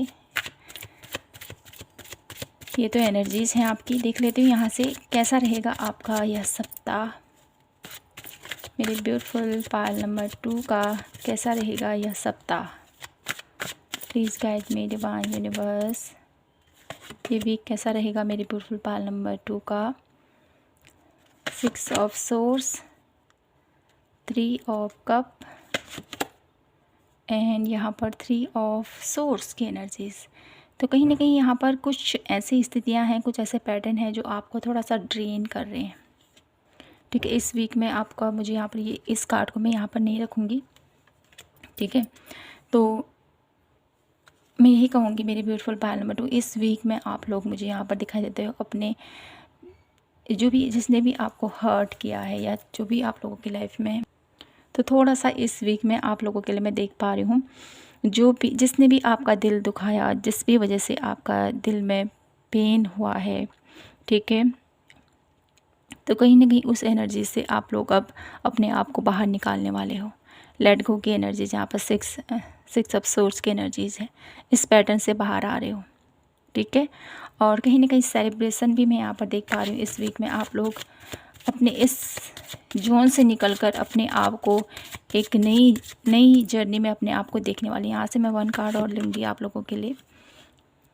ये तो एनर्जीज़ हैं आपकी। देख लेती हूँ यहाँ से कैसा रहेगा आपका यह सप्ताह। मेरे ब्यूटीफुल पायल नंबर 2 का कैसा रहेगा यह सप्ताह। Please guide me divine universe, ये वीक कैसा रहेगा मेरे ब्यूटीफुल पायल नंबर 2 का। 6 of source, 3 of cup and यहाँ पर 3 ऑफ सोर्स की एनर्जीज़। तो कहीं ना कहीं यहाँ पर कुछ ऐसी स्थितियाँ हैं, कुछ ऐसे पैटर्न हैं जो आपको थोड़ा सा ड्रेन कर रहे हैं, ठीक है। इस वीक में आपका, मुझे यहाँ पर ये इस कार्ड को मैं यहाँ पर नहीं रखूँगी, ठीक है। तो मैं यही कहूँगी मेरी ब्यूटीफुल पायल नंबर 2, इस वीक में आप लोग मुझे यहाँ पर दिखाई देते हो अपने जिसने भी आपको हर्ट किया है या जो भी आप लोगों की लाइफ में, तो थोड़ा सा इस वीक में आप लोगों के लिए मैं देख पा रही हूँ, जो भी जिसने भी आपका दिल दुखाया, जिस भी वजह से आपका दिल में पेन हुआ है, ठीक है, तो कहीं ना कहीं उस एनर्जी से आप लोग अब अपने आप को बाहर निकालने वाले हो। लेट गो की एनर्जीज यहाँ पर 6 ऑफ सोर्स की एनर्जीज़ है। इस पैटर्न से बाहर आ रहे हो, ठीक है। और कहीं ना कहीं सेलिब्रेशन भी मैं यहाँ पर देख पा रही हूँ। इस वीक में आप लोग अपने इस जोन से निकलकर अपने आप को एक नई जर्नी में अपने आप को देखने वाली। यहाँ से मैं 1 कार्ड और लूँगी आप लोगों के लिए।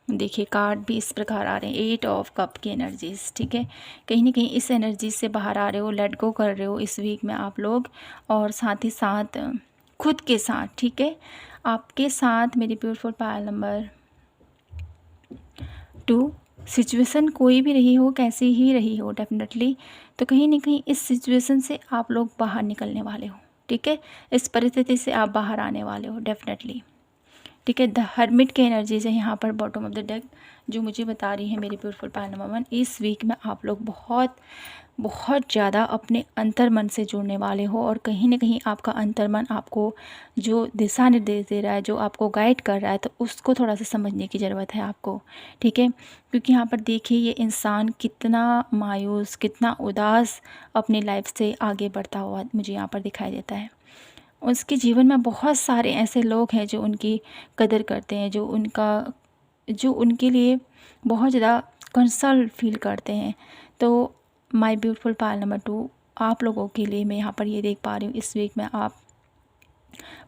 देखिए कार्ड भी इस प्रकार आ रहे हैं, 8 ऑफ कप की एनर्जीज़, ठीक है। कहीं ना कहीं इस एनर्जी से बाहर आ रहे हो, लेट गो कर रहे हो इस वीक में आप लोग। और साथ ही साथ खुद के साथ, ठीक है, आपके साथ मेरी ब्यूटीफुल पायल नंबर 2, सिचुएशन कोई भी रही हो, कैसी ही रही हो डेफिनेटली, तो कहीं ना कहीं इस सिचुएशन से आप लोग बाहर निकलने वाले हो, ठीक है। इस परिस्थिति से आप बाहर आने वाले हो डेफिनेटली, ठीक है। द हर्मिट की एनर्जीज है यहाँ पर बॉटम ऑफ द डेक, जो मुझे बता रही है मेरी ब्यूटीफुल पायल नंबर 1, इस वीक में आप लोग बहुत ज़्यादा अपने अंतर्मन से जुड़ने वाले हो। और कहीं ना कहीं आपका अंतर्मन आपको जो दिशा निर्देश दे रहा है, जो आपको गाइड कर रहा है, तो उसको थोड़ा सा समझने की ज़रूरत है आपको, ठीक है। क्योंकि यहाँ पर देखिए ये इंसान कितना मायूस, कितना उदास अपनी लाइफ से आगे बढ़ता हुआ मुझे यहाँ पर दिखाई देता है। उसके जीवन में बहुत सारे ऐसे लोग हैं जो उनकी कदर करते हैं, जो उनके लिए बहुत ज़्यादा कंसर्न फील करते हैं। तो माय ब्यूटीफुल पायल नंबर 2, आप लोगों के लिए मैं यहाँ पर ये देख पा रही हूँ, इस वीक में आप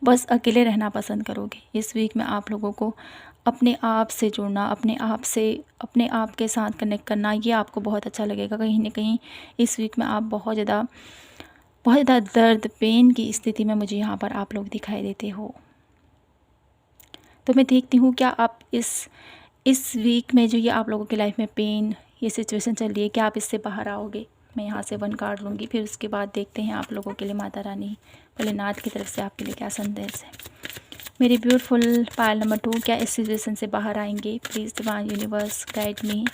बस अकेले रहना पसंद करोगे। इस वीक में आप लोगों को अपने आप से जुड़ना, अपने आप के साथ कनेक्ट करना, ये आपको बहुत अच्छा लगेगा। कहीं ना कहीं इस वीक में आप बहुत ज़्यादा दर्द, पेन की स्थिति में मुझे यहाँ पर आप लोग दिखाई देते हो, तो मैं देखती हूँ क्या आप इस वीक में जो ये आप लोगों की लाइफ में पेन, ये सिचुएशन चल रही है, क्या आप इससे बाहर आओगे। मैं यहाँ से 1 कार्ड लूँगी, फिर उसके बाद देखते हैं आप लोगों के लिए माता रानी भोलेनाथ की तरफ से आपके लिए क्या संदेश है। मेरी ब्यूटीफुल पायल नंबर 2 क्या इस सिचुएशन से बाहर आएंगे। Please divine universe guide me.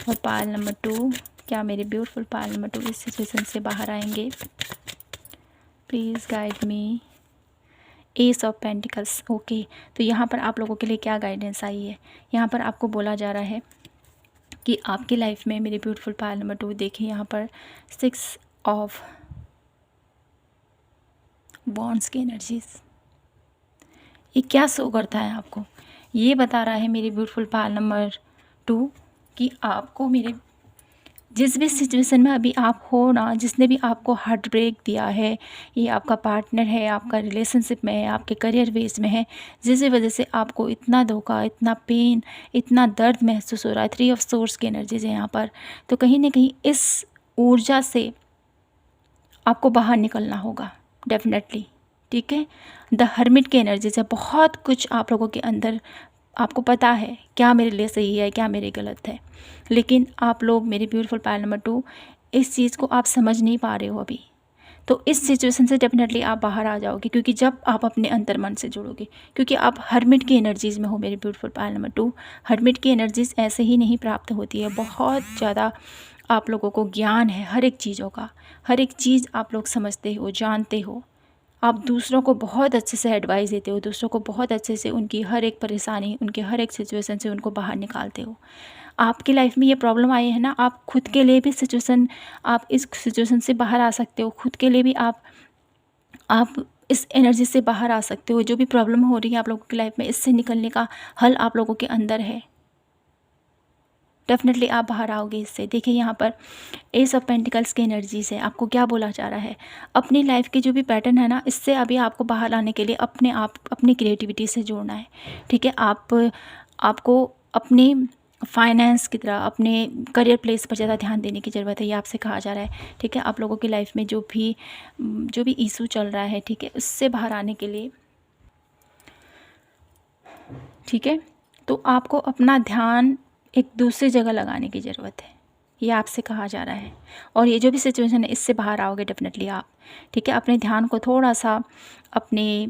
और पायल नंबर 2 क्या मेरी ब्यूटीफुल पायल नंबर 2 इस सिचुएशन से बाहर आएंगे। Please guide me. S of pentacles. Okay, तो यहाँ पर आप लोगों के लिए क्या गाइडेंस आई है। यहाँ पर आपको बोला जा रहा है कि आपकी लाइफ में मेरी ब्यूटीफुल पायल नंबर 2 देखिए यहाँ पर 6 ऑफ वॉन्ड्स की एनर्जीज। ये क्या शो करता है आपको, ये बता रहा है मेरी ब्यूटीफुल पायल नंबर 2 कि आपको मेरे जिस भी सिचुएशन में अभी आप हो ना, जिसने भी आपको हार्ट ब्रेक दिया है, ये आपका पार्टनर है, आपका रिलेशनशिप में है, आपके करियर बेस में है, जिस वजह से आपको इतना धोखा, इतना पेन, इतना दर्द महसूस हो रहा है। 3 ऑफ सोर्स की एनर्जीज है यहाँ पर। तो कहीं ना कहीं इस ऊर्जा से आपको बाहर निकलना होगा डेफिनेटली, ठीक है। द हर्मिट की एनर्जी से बहुत कुछ आप लोगों के अंदर, आपको पता है क्या मेरे लिए सही है, क्या मेरे गलत है, लेकिन आप लोग मेरी ब्यूटीफुल पायल नंबर 2 इस चीज़ को आप समझ नहीं पा रहे हो अभी। तो इस सिचुएशन से डेफिनेटली आप बाहर आ जाओगे, क्योंकि जब आप अपने अंतर मन से जुड़ोगे, क्योंकि आप हर्मिट की एनर्जीज़ में हो मेरी ब्यूटीफुल पायल नंबर 2। हर्मिट की एनर्जीज़ ऐसे ही नहीं प्राप्त होती है, बहुत ज़्यादा आप लोगों को ज्ञान है हर एक चीज़ों का, हर एक चीज़ आप लोग समझते हो, जानते हो। आप दूसरों को बहुत अच्छे से एडवाइस देते हो, दूसरों को बहुत अच्छे से उनकी हर एक परेशानी, उनके हर एक सिचुएशन से उनको बाहर निकालते हो। आपकी लाइफ में ये प्रॉब्लम आई है ना, आप खुद के लिए भी आप इस सिचुएशन से बाहर आ सकते हो। खुद के लिए भी आप इस एनर्जी से बाहर आ सकते हो। जो भी प्रॉब्लम हो रही है आप लोगों की लाइफ में, इससे निकलने का हल आप लोगों के अंदर है। डेफिनेटली आप बाहर आओगे इससे। देखिए यहाँ पर एस ऑफ पेंटिकल्स की एनर्जी से आपको क्या बोला जा रहा है। अपनी लाइफ के जो भी पैटर्न है ना, इससे अभी आपको बाहर आने के लिए अपने आप अपनी क्रिएटिविटी से जोड़ना है, ठीक है। आपको अपने फाइनेंस की तरह अपने करियर प्लेस पर ज़्यादा ध्यान देने की ज़रूरत है, ये आपसे कहा जा रहा है, ठीक है। आप लोगों की लाइफ में जो भी इशू चल रहा है, ठीक है, उससे बाहर आने के लिए, ठीक है, तो आपको अपना ध्यान एक दूसरी जगह लगाने की ज़रूरत है, ये आपसे कहा जा रहा है। और ये जो भी सिचुएशन है, इससे बाहर आओगे डेफिनेटली आप, ठीक है। अपने ध्यान को थोड़ा सा अपने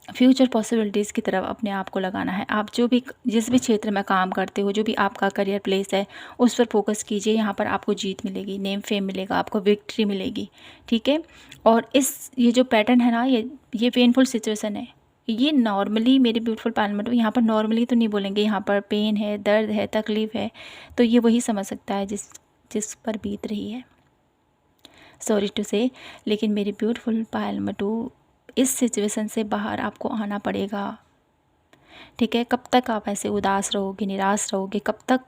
फ्यूचर पॉसिबिलिटीज़ की तरफ अपने आप को लगाना है। आप जिस भी क्षेत्र में काम करते हो, जो भी आपका करियर प्लेस है, उस पर फोकस कीजिए। यहाँ पर आपको जीत मिलेगी, नेम फेम मिलेगा, आपको विक्ट्री मिलेगी, ठीक है। और ये जो पैटर्न है ना, ये पेनफुल सिचुएशन है, ये नॉर्मली मेरी ब्यूटीफुल पायल में, यहाँ पर नॉर्मली तो नहीं बोलेंगे, यहाँ पर पेन है, दर्द है, तकलीफ़ है, तो ये वही समझ सकता है जिस पर बीत रही है। सॉरी टू से, लेकिन मेरी ब्यूटीफुल पायल में 2 इस सिचुएशन से बाहर आपको आना पड़ेगा, ठीक है। कब तक आप ऐसे उदास रहोगे, निराश रहोगे, कब तक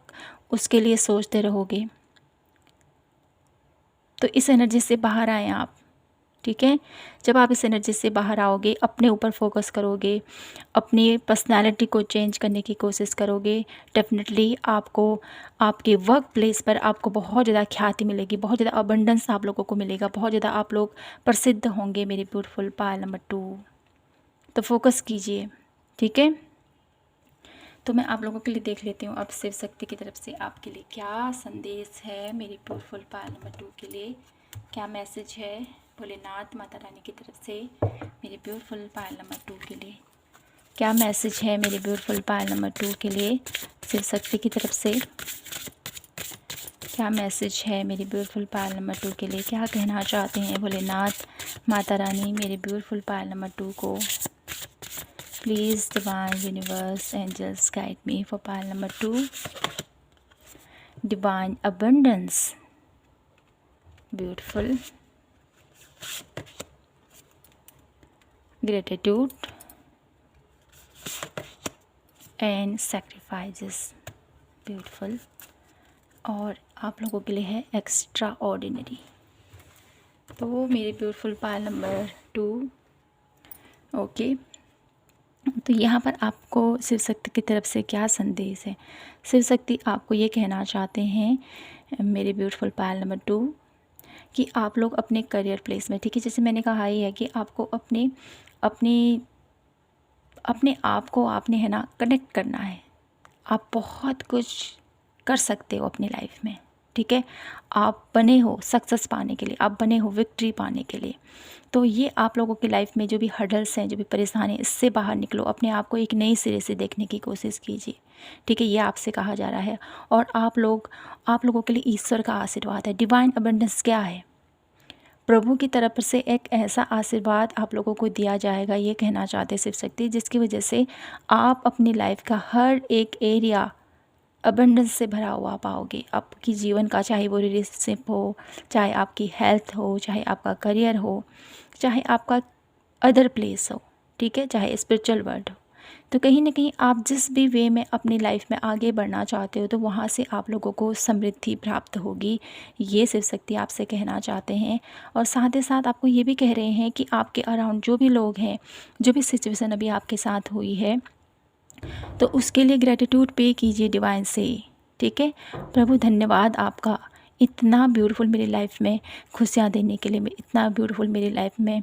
उसके लिए सोचते रहोगे। तो इस एनर्जी से बाहर आएँ आप, ठीक है। जब आप इस एनर्जी से बाहर आओगे, अपने ऊपर फोकस करोगे, अपनी पर्सनालिटी को चेंज करने की कोशिश करोगे, डेफिनेटली आपको आपके वर्क प्लेस पर आपको बहुत ज़्यादा ख्याति मिलेगी, बहुत ज़्यादा अबंडेंस आप लोगों को मिलेगा, बहुत ज़्यादा आप लोग प्रसिद्ध होंगे मेरी ब्यूटीफुल पायल नंबर 2। तो फोकस कीजिए, ठीक है। तो मैं आप लोगों के लिए देख लेती हूँ अब शिव शक्ति की तरफ से आपके लिए क्या संदेश है। मेरी ब्यूटीफुल पायल नंबर 2 के लिए क्या मैसेज है भोलेनाथ माता रानी की तरफ से मेरे ब्यूटीफुल पायल नंबर 2 के लिए क्या मैसेज है। मेरे ब्यूटीफुल पायल नंबर 2 के लिए शिव शक्ति की तरफ से क्या मैसेज है। मेरी ब्यूटीफुल पायल नंबर 2 के लिए क्या कहना चाहते हैं भोलेनाथ माता रानी मेरे ब्यूटीफुल पायल नंबर 2 को। Please divine universe angels guide me for Payal number 2। Divine abundance, beautiful, gratitude and sacrifices, beautiful. और आप लोगों के लिए है एक्स्ट्रा ऑर्डिनरी। तो मेरे ब्यूटीफुल पायल नंबर 2, ओके। तो यहाँ पर आपको शिव शक्ति की तरफ से क्या संदेश है। शिव शक्ति आपको ये कहना चाहते हैं मेरे ब्यूटीफुल पायल नंबर 2 कि आप लोग अपने करियर प्लेस में, ठीक है, जैसे मैंने कहा ही है कि आपको अपने अपने आप को आपने है ना कनेक्ट करना है। आप बहुत कुछ कर सकते हो अपनी लाइफ में, ठीक है। आप बने हो सक्सेस पाने के लिए, आप बने हो विक्ट्री पाने के लिए। तो ये आप लोगों की लाइफ में जो भी हर्डल्स हैं, जो भी परेशानी, इससे बाहर निकलो, अपने आप को एक नई सिरे से देखने की कोशिश कीजिए, ठीक है। ये आपसे कहा जा रहा है। और आप लोगों के लिए ईश्वर का आशीर्वाद है। डिवाइन अबंडेंस क्या है? प्रभु की तरफ से एक ऐसा आशीर्वाद आप लोगों को दिया जाएगा, ये कहना चाहते शिव शक्ति, जिसकी वजह से आप अपनी लाइफ का हर एक एरिया अबंडेंस से भरा हुआ पाओगे। आपकी जीवन का, चाहे वो रिलेशनशिप हो, चाहे आपकी हेल्थ हो, चाहे आपका करियर हो, चाहे आपका अदर प्लेस हो, ठीक है, चाहे स्पिरिचुअल वर्ल्ड हो। तो कहीं ना कहीं आप जिस भी वे में अपनी लाइफ में आगे बढ़ना चाहते हो, तो वहाँ से आप लोगों को समृद्धि प्राप्त होगी, ये शिव शक्ति आपसे कहना चाहते हैं। और साथ ही साथ आपको ये भी कह रहे हैं कि आपके अराउंड जो भी लोग हैं, जो भी सिचुएशन अभी आपके साथ हुई है, तो उसके लिए ग्रेटिट्यूड पे कीजिए डिवाइन से, ठीक है। प्रभु धन्यवाद आपका, इतना ब्यूटीफुल मेरी लाइफ में खुशियाँ देने के लिए, इतना ब्यूटीफुल मेरी लाइफ में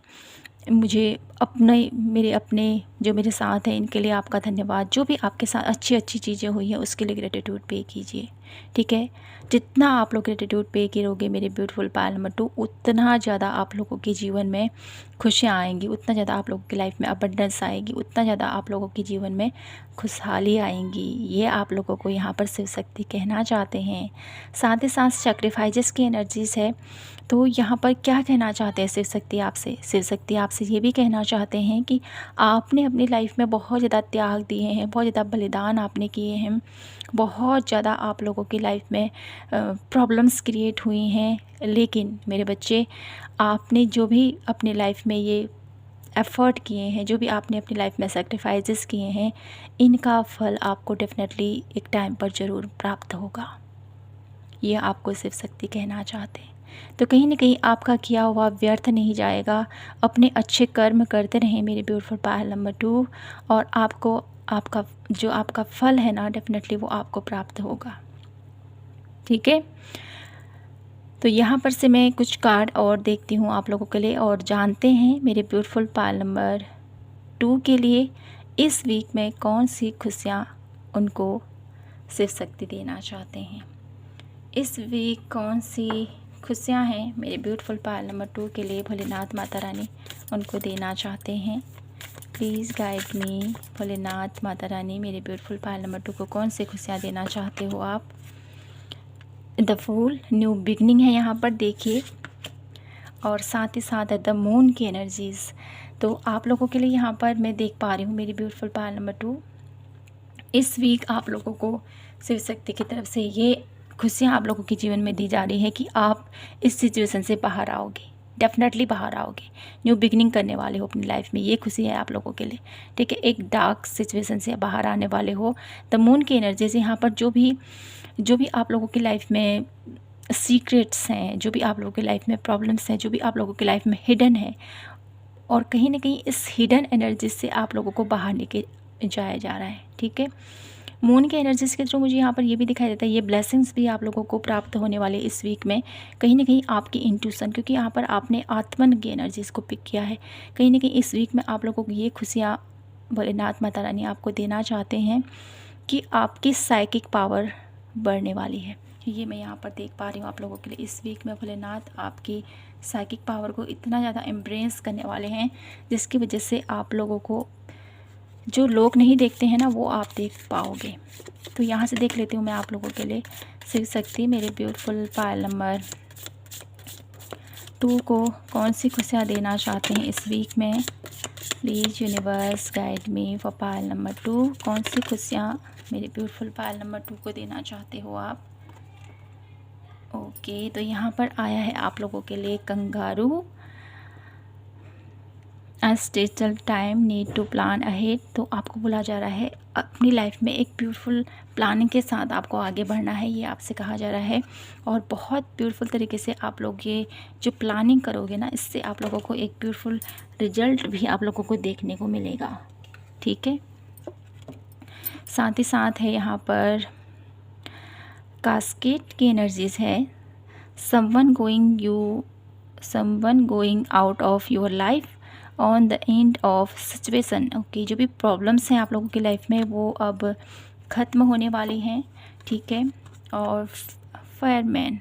मुझे मेरे अपने जो मेरे साथ हैं, इनके लिए आपका धन्यवाद। जो भी आपके साथ अच्छी अच्छी चीज़ें हुई हैं, उसके लिए ग्रेटिट्यूड पे कीजिए, ठीक है। जितना आप लोग ग्रेटिट्यूड पे करोगे मेरे ब्यूटीफुल पायल नंबर 2, उतना ज़्यादा आप लोगों के जीवन में खुशियाँ आएंगी, उतना ज़्यादा आप लोगों की लाइफ में अबंडेंस आएगी, उतना ज़्यादा आप लोगों के जीवन में खुशहाली आएंगी। ये आप लोगों को यहाँ पर शिव शक्ति कहना चाहते हैं। साथ ही साथ सेक्रीफाइसेस की एनर्जीज़ है। तो यहाँ पर क्या कहना चाहते हैं शिव शक्ति आपसे? शिव शक्ति आपसे ये भी कहना चाहते हैं कि आपने अपनी लाइफ में बहुत ज़्यादा त्याग दिए हैं, बहुत ज़्यादा बलिदान आपने किए हैं, बहुत ज़्यादा आप लोगों की लाइफ में प्रॉब्लम्स क्रिएट हुई हैं। लेकिन मेरे बच्चे, आपने जो भी अपनी लाइफ में ये एफ़र्ट किए हैं, जो भी आपने अपनी लाइफ में सेक्रीफाइसेस किए हैं, इनका फल आपको डेफिनेटली एक टाइम पर ज़रूर प्राप्त होगा। ये आपको शिव शक्ति कहना चाहते हैं। तो कहीं ना कहीं आपका किया हुआ व्यर्थ नहीं जाएगा। अपने अच्छे कर्म करते रहें मेरे ब्यूटीफुल पायल नंबर 2, और आपको आपका फल है ना, डेफिनेटली वो आपको प्राप्त होगा, ठीक है। तो यहाँ पर से मैं कुछ कार्ड और देखती हूँ आप लोगों के लिए, और जानते हैं मेरे ब्यूटीफुल पायल नंबर 2 के लिए इस वीक में कौन सी खुशियाँ उनको शिव शक्ति देना चाहते हैं। इस वीक कौन सी खुशियाँ हैं मेरे ब्यूटीफुल पायल नंबर 2 के लिए भोलेनाथ माता रानी उनको देना चाहते हैं। Please guide me Bholenath Mata Rani, मेरे ब्यूटीफुल पायल नंबर 2 को कौन सी खुशियाँ देना चाहते हो आप। द फूल, न्यू बिगनिंग है यहाँ पर, देखिए। और साथ ही साथ द मून की एनर्जीज़। तो आप लोगों के लिए यहाँ पर मैं देख पा रही हूँ मेरी ब्यूटीफुल पायल नंबर 2, इस वीक आप लोगों को शिव शक्ति की तरफ से ये खुशियाँ आप लोगों के जीवन में दी जा रही है कि आप इस सिचुएशन से बाहर आओगे, डेफिनेटली बाहर आओगे, न्यू बिगनिंग करने वाले हो अपनी लाइफ में। ये खुशी है आप लोगों के लिए, ठीक है। एक डार्क सिचुएशन से बाहर आने वाले हो। द मून की एनर्जी से यहाँ पर जो भी आप लोगों की लाइफ में सीक्रेट्स हैं, जो भी आप लोगों की लाइफ में प्रॉब्लम्स हैं, जो भी आप लोगों की लाइफ में हिडन है, और कहीं ना कहीं इस हिडन एनर्जी से आप लोगों को बाहर लेके जाया जा रहा है, ठीक है। मून के एनर्जीज़ के थ्रू मुझे यहाँ पर ये भी दिखाई देता है, ये ब्लेसिंग्स भी आप लोगों को प्राप्त होने वाले इस वीक में। कहीं ना कहीं आपकी इंट्यूशन, क्योंकि यहाँ पर आपने आत्मन की एनर्जीज़ को पिक किया है, कहीं ना कहीं इस वीक में आप लोगों को ये खुशियाँ भोलेनाथ माता रानी आपको देना चाहते हैं कि आपकी साइकिक पावर बढ़ने वाली है। ये मैं यहाँ पर देख पा रही हूँ आप लोगों के लिए इस वीक में भोलेनाथ आपकी साइकिक पावर को इतना ज़्यादा एम्ब्रेस करने वाले हैं, जिसकी वजह से आप लोगों को जो लोग नहीं देखते हैं ना, वो आप देख पाओगे। तो यहाँ से देख लेती हूँ मैं आप लोगों के लिए शिव शक्ति मेरे ब्यूटीफुल पायल नंबर 2 को कौन सी खुशियाँ देना चाहते हैं इस वीक में। Please universe guide me for Payal number 2, कौन सी खुशियाँ मेरे ब्यूटीफुल पायल नंबर 2 को देना चाहते हो आप। ओके, तो यहाँ पर आया है आप लोगों के लिए kangaroo, special time need to plan ahead. तो आपको बोला जा रहा है अपनी लाइफ में एक ब्यूटीफुल प्लानिंग के साथ आपको आगे बढ़ना है, ये आपसे कहा जा रहा है। और बहुत ब्यूटीफुल तरीके से आप लोग ये जो प्लानिंग करोगे ना, इससे आप लोगों को एक ब्यूटीफुल रिजल्ट भी आप लोगों को देखने को मिलेगा, ठीक है। साथ ही साथ है यहाँ पर कास्केट की एनर्जीज है, someone going out of your life, on the end of situation. Okay, जो भी प्रॉब्लम्स हैं आप लोगों की लाइफ में वो अब ख़त्म होने वाली हैं, ठीक है। और फायरमैन,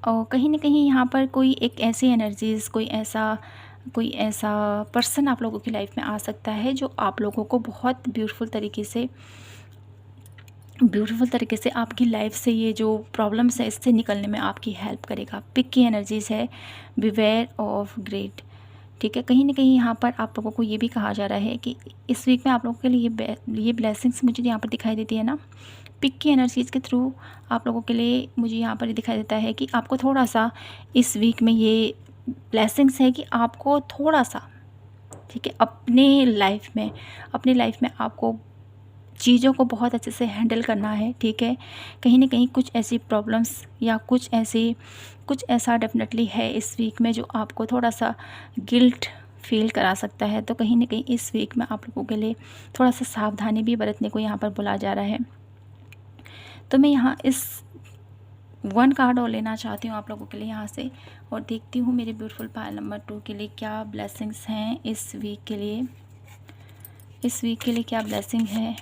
और कहीं ना कहीं यहाँ पर कोई एक ऐसी एनर्जीज़, कोई ऐसा पर्सन आप लोगों की लाइफ में आ सकता है जो आप लोगों को बहुत ब्यूटीफुल तरीके से आपकी लाइफ से ये जो प्रॉब्लम्स है इससे निकलने में आपकी हेल्प करेगा। पिक की एनर्जीज़ है बिवेयर ऑफ ग्रेट, ठीक है। कहीं ना कहीं यहाँ पर आप लोगों को ये भी कहा जा रहा है कि इस वीक में आप लोगों के लिए ये ब्लेसिंग्स मुझे यहाँ पर दिखाई देती है ना, पिक की एनर्जीज़ के थ्रू आप लोगों के लिए मुझे यहाँ पर दिखाई देता है कि आपको थोड़ा सा इस वीक में ये ब्लेसिंग्स है कि आपको थोड़ा सा, ठीक है, अपनी लाइफ में आपको चीज़ों को बहुत अच्छे से हैंडल करना है, ठीक है। कहीं ना कहीं कुछ ऐसी प्रॉब्लम्स या कुछ ऐसा डेफिनेटली है इस वीक में जो आपको थोड़ा सा गिल्ट फील करा सकता है। तो कहीं ना कहीं इस वीक में आप लोगों के लिए थोड़ा सा सावधानी भी बरतने को यहाँ पर बोला जा रहा है। तो मैं यहाँ इस 1 कार्ड और लेना चाहती हूँ आप लोगों के लिए यहाँ से, और देखती हूँ मेरे ब्यूटीफुल पायल नंबर 2 के लिए क्या ब्लेसिंग्स हैं इस वीक के लिए। क्या ब्लेसिंग है।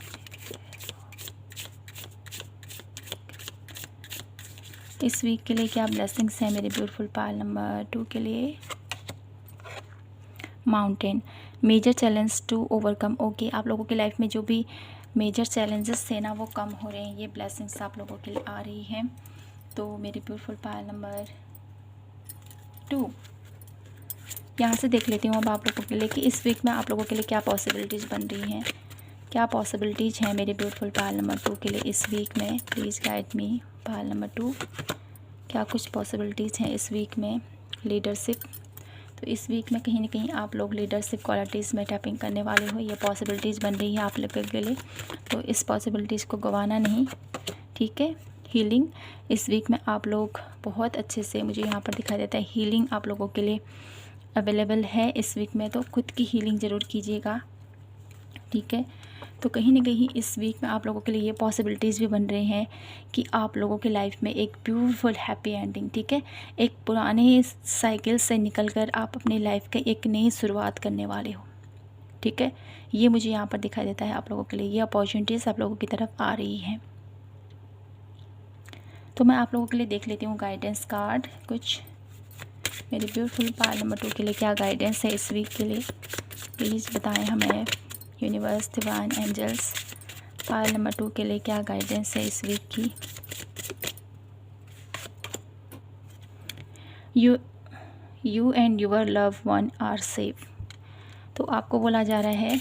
इस वीक के लिए क्या ब्लेसिंग्स हैं मेरे ब्यूटीफुल पायल नंबर 2 के लिए। Mountain, major challenge to overcome. Okay, आप लोगों की लाइफ में जो भी मेजर चैलेंजेस थे ना वो कम हो रहे हैं, ये ब्लेसिंग्स आप लोगों के लिए आ रही हैं। तो मेरे ब्यूटीफुल पायल नंबर 2 यहाँ से देख लेती हूँ अब आप लोगों के लिए कि इस वीक में आप लोगों के लिए क्या पॉसिबिलिटीज़ बन रही हैं, क्या पॉसिबिलिटीज़ हैं मेरे ब्यूटीफुल पायल नंबर 2 के लिए इस वीक में। Please guide me Payal number 2, क्या कुछ पॉसिबिलिटीज़ हैं इस वीक में। लीडरशिप, तो इस वीक में कहीं ना कहीं आप लोग लीडरशिप क्वालिटीज़ में टैपिंग करने वाले हो, ये पॉसिबिलिटीज़ बन रही है आप लोगों के लिए, तो इस पॉसिबिलिटीज़ को गंवाना नहीं, ठीक है। हीलिंग, इस वीक में आप लोग बहुत अच्छे से, मुझे यहाँ पर दिखाई देता है हीलिंग आप लोगों के लिए अवेलेबल है इस वीक में, तो खुद की हीलिंग ज़रूर कीजिएगा, ठीक है। तो कहीं ना कहीं इस वीक में आप लोगों के लिए ये पॉसिबिलिटीज़ भी बन रहे हैं कि आप लोगों की लाइफ में एक ब्यूटीफुल हैप्पी एंडिंग, ठीक है, एक पुराने साइकिल से निकलकर आप अपनी लाइफ के एक नई शुरुआत करने वाले हो, ठीक है। ये मुझे यहाँ पर दिखाई देता है आप लोगों के लिए, ये अपॉर्चुनिटीज़ आप लोगों की तरफ आ रही हैं। तो मैं आप लोगों के लिए देख लेती हूँ गाइडेंस कार्ड कुछ। मेरे ब्यूटीफुल पायल नंबर 2 के लिए क्या गाइडेंस है इस वीक के लिए, प्लीज़ बताएं हमें universe, divine angels. Payal number 2 के लिए क्या गाइडेंस है इस वीक की। You and your love one are safe, तो आपको बोला जा रहा है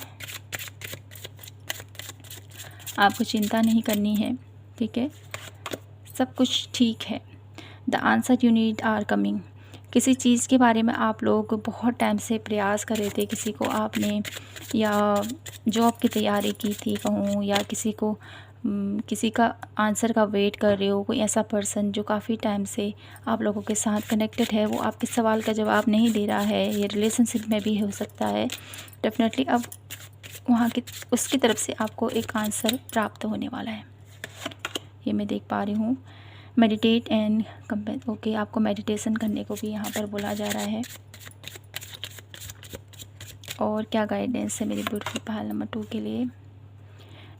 आपको चिंता नहीं करनी है, ठीक है, सब कुछ ठीक है। The answer you need are coming, किसी चीज़ के बारे में आप लोग बहुत टाइम से प्रयास कर रहे थे, किसी को आपने या जॉब की तैयारी की थी कहूँ, या किसी का आंसर का वेट कर रहे हो, कोई ऐसा पर्सन जो काफ़ी टाइम से आप लोगों के साथ कनेक्टेड है, वो आपके सवाल का जवाब नहीं दे रहा है, ये रिलेशनशिप में भी हो सकता है। डेफिनेटली अब उसकी तरफ से आपको एक आंसर प्राप्त होने वाला है, ये मैं देख पा रही हूँ। मेडिटेट एंड कंपेन, ओके, आपको मेडिटेशन करने को भी यहाँ पर बोला जा रहा है। और क्या गाइडेंस है मेरी ब्यूटीफुल पायल नंबर 2 के लिए।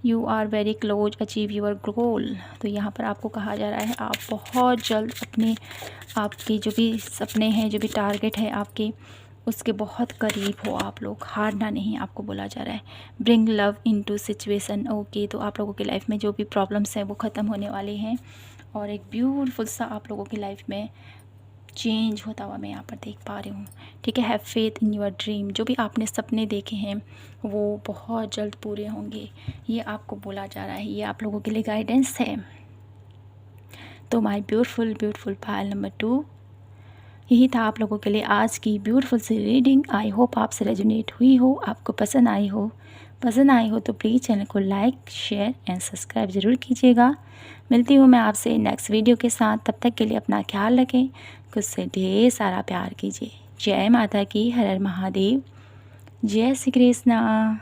You are very close achieve your goal, तो यहाँ पर आपको कहा जा रहा है आप बहुत जल्द आपके जो भी सपने हैं, जो भी टारगेट है आपके, उसके बहुत करीब हो आप लोग, हारना नहीं आपको बोला जा रहा है। Bring love into situation, okay, तो आप लोगों की लाइफ में जो भी प्रॉब्लम्स हैं वो ख़त्म होने वाली हैं और एक ब्यूटीफुल सा आप लोगों की लाइफ में चेंज होता हुआ मैं यहाँ पर देख पा रही हूँ, ठीक है। Have faith in your dream, जो भी आपने सपने देखे हैं वो बहुत जल्द पूरे होंगे, ये आपको बोला जा रहा है, ये आप लोगों के लिए गाइडेंस है। तो माय ब्यूटीफुल पायल नंबर 2, यही था आप लोगों के लिए आज की ब्यूटीफुल सी रीडिंग। आई होप आपसे रेजोनेट हुई हो, आपको पसंद आई हो तो प्लीज़ चैनल को लाइक, शेयर एंड सब्सक्राइब ज़रूर कीजिएगा। मिलती हूँ मैं आपसे नेक्स्ट वीडियो के साथ, तब तक के लिए अपना ख्याल रखें, खुद से ढेर सारा प्यार कीजिए। जय माता की, हर हर महादेव, जय श्री कृष्णा।